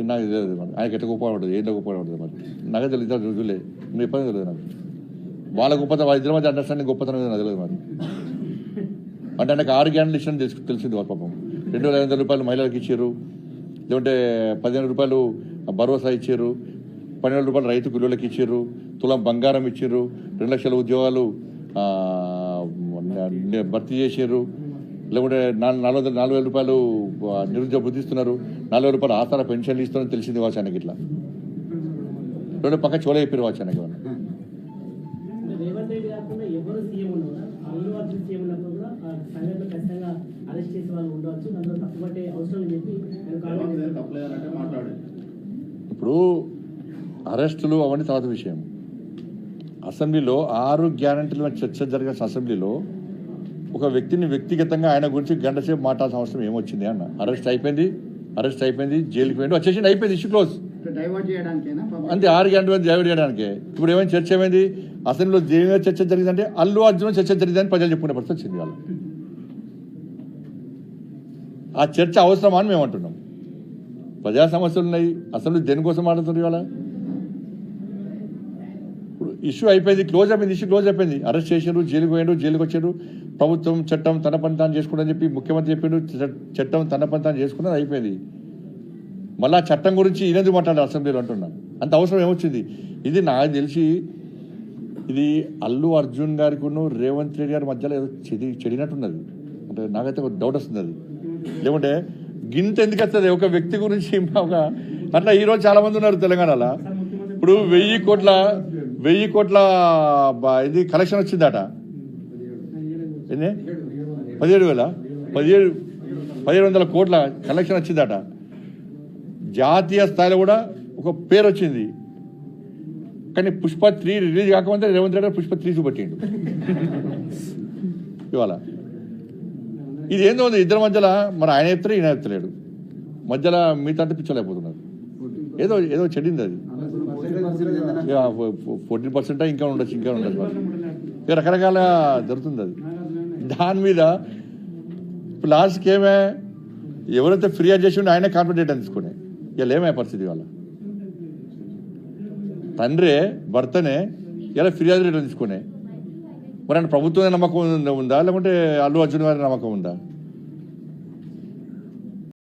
నాకు తెలియదు మరి ఆయనకి ఎట్లా గొప్పపడుతుంది ఏంటో గొప్పపడుతుంది మరి నాకు తెలియదు చూడలే నువ్వు ఎప్పుడు తెలియదు నాకు వాళ్ళ గొప్పతనం వాళ్ళ ఇద్దరి మధ్య అండర్స్టాండింగ్ గొప్పతనం నాకు తెలియదు మరి అంటే ఆయనకు 6 గ్యారెంటీలు ఇష్టం తెలిసింది వాళ్ళ పాపం 2,500 రూపాయలు మహిళలకు ఇచ్చారు, లేకుంటే 15 రూపాయలు భరోసా ఇచ్చారు, 12 రూపాయలు రైతు కూలీలకు ఇచ్చారు, తులం బంగారం ఇచ్చారు, 2 లక్షల ఉద్యోగాలు భర్తీ చేశారు, లేకుంటే 4,000 రూపాయలు నిరుద్యోగ వృద్ధి ఇస్తున్నారు, 4,000 రూపాయలు ఆసరా పెన్షన్లు ఇస్తున్నారని తెలిసింది కావచ్చు ఆయనకి. ఇట్లా రెండు పక్క చోళ చెప్పారు కావచ్చు ఆయనకి. ఇప్పుడు అరెస్టులు అవన్నీ తర్వాత విషయం. అసెంబ్లీలో 6 గ్యారెంటీల చర్చ జరిగిన అసెంబ్లీలో ఒక వ్యక్తిని వ్యక్తిగతంగా ఆయన గురించి గంట సేపు మాట్లాడాల్సిన అవసరం ఏమొచ్చింది అన్న? అరెస్ట్ అయిపోయింది, జైలుకి పోయింది, వచ్చేసింది, అయిపోయింది, ఇష్యూ క్లోజ్. అంతే, 6 గ్యారెంటీ డైవర్ట్ చేయడానికి. ఇప్పుడు ఏమైనా చర్చ ఏమైంది? అసెంబ్లీలో దేని చర్చ జరిగిందంటే అల్లు అర్జున్ చర్చ జరిగిందని ప్రజలు చెప్పుకునే పరిస్థితి వచ్చింది. వాళ్ళు ఆ చర్చ అవసరమా అని మేము అంటున్నాం. ప్రజా సమస్యలు ఉన్నాయి, అసెంబ్లీ దేనికోసం మాట్లాడుతున్నారు ఇవాళ? ఇప్పుడు ఇష్యూ అయిపోయింది, ఇష్యూ క్లోజ్ అయిపోయింది. అరెస్ట్ చేశారు, జైలుకి పోయారు, జైలుకి వచ్చారు. ప్రభుత్వం చట్టం తన పని తాను చేసుకున్నదని చెప్పి ముఖ్యమంత్రి చెప్పాడు, చట్టం తన పని తాను చేసుకున్నది అయిపోయింది. మళ్ళా చట్టం గురించి ఈయనది మాట్లాడారు అసెంబ్లీలో అంటున్నాను. అంత అవసరం ఏమొచ్చింది? ఇది నాకు తెలిసి ఇది అల్లు అర్జున్ గారికి రేవంత్ రెడ్డి గారి మధ్యలో ఏదో చెడినట్టున్నది. అంటే నాకైతే ఒక డౌట్ వస్తుంది అది. లేకుంటే గింత ఎందుకు వస్తుంది ఒక వ్యక్తి గురించి? అట్లా ఈరోజు చాలా మంది ఉన్నారు తెలంగాణలో. ఇప్పుడు 1000 కోట్ల ఇది కలెక్షన్ వచ్చిందట. ఎన్ని? 17,700 కోట్ల కలెక్షన్ వచ్చిందట. జాతీయ స్థాయిలో కూడా ఒక పేరు వచ్చింది. కానీ పుష్ప 3 రిలీజ్ కాకముందే రేవంత్ రెడ్డి పుష్ప 3 చూపెట్టిండు ఇవాళ. ఇది ఏందో ఉంది ఇద్దరి మధ్యలో. మరి ఆయన చెప్తారు, ఈయన చెప్తలేడు. మధ్యలో మిగతా పిచ్చలేకపోతున్నారు. ఏదో చెడింది అది. 14% ఇంకా ఉండొచ్చు. ఇక రకరకాల జరుగుతుంది అది. దాని మీద లాస్ట్కి ఏమే ఎవరైతే ఫిర్యాదు చేసి ఉంటే ఆయనే కాన్ఫిడెంట్ తీసుకునే. ఇలా ఏమే పరిస్థితి వాళ్ళ తండ్రే భర్తనే ఇలా ఫిర్యాదు రేట్లు తీసుకునే. మరి ఆయన ప్రభుత్వం నమ్మకం ఉందా, లేకుంటే అల్లు అర్జున్ గారి నమ్మకం ఉందా?